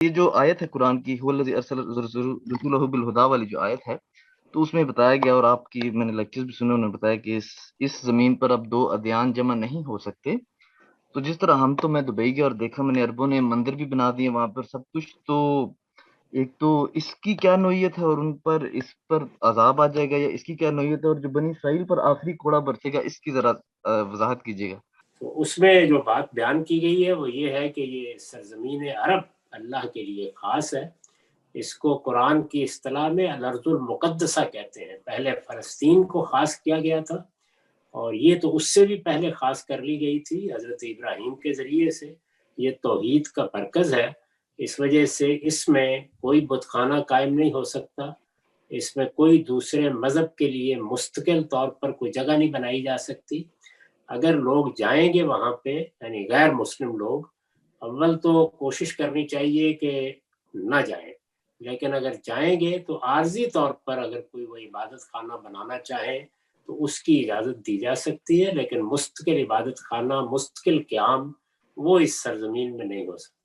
یہ جو آیت ہے قرآن کی huwallazی ارسل رسولہ بالہدیٰ والی جو آیت ہے، تو اس میں بتایا گیا، اور آپ کی میں نے لیکچرز بھی سنے، انہوں نے بتایا کہ اس زمین پر اب دو ادیان جمع نہیں ہو سکتے۔ تو جس طرح ہم تو میں دبئی گیا اور دیکھا میں نے، عربوں نے مندر بھی بنا دیے وہاں پر سب کچھ، تو ایک تو اس کی کیا نوعیت ہے، اور ان پر اس پر عذاب آ جائے گا، یا اس کی کیا نوعیت ہے، اور جو بنی اسرائیل پر آخری کوڑا برسے گا، اس کی ذرا وضاحت کیجیے گا۔ تو اس میں جو بات بیان کی گئی ہے وہ یہ ہے کہ یہ سرزمین عرب اللہ کے لیے خاص ہے۔ اس کو قرآن کی اصطلاح میں الارض المقدسہ کہتے ہیں۔ پہلے فلسطین کو خاص کیا گیا تھا، اور یہ تو اس سے بھی پہلے خاص کر لی گئی تھی حضرت ابراہیم کے ذریعے سے۔ یہ توحید کا مرکز ہے، اس وجہ سے اس میں کوئی بت خانہ قائم نہیں ہو سکتا، اس میں کوئی دوسرے مذہب کے لیے مستقل طور پر کوئی جگہ نہیں بنائی جا سکتی۔ اگر لوگ جائیں گے وہاں پہ، یعنی غیر مسلم لوگ، اول تو کوشش کرنی چاہیے کہ نہ جائیں، لیکن اگر جائیں گے تو عارضی طور پر اگر کوئی وہ عبادت خانہ بنانا چاہے تو اس کی اجازت دی جا سکتی ہے، لیکن مستقل عبادت خانہ، مستقل قیام، وہ اس سرزمین میں نہیں ہو سکتا۔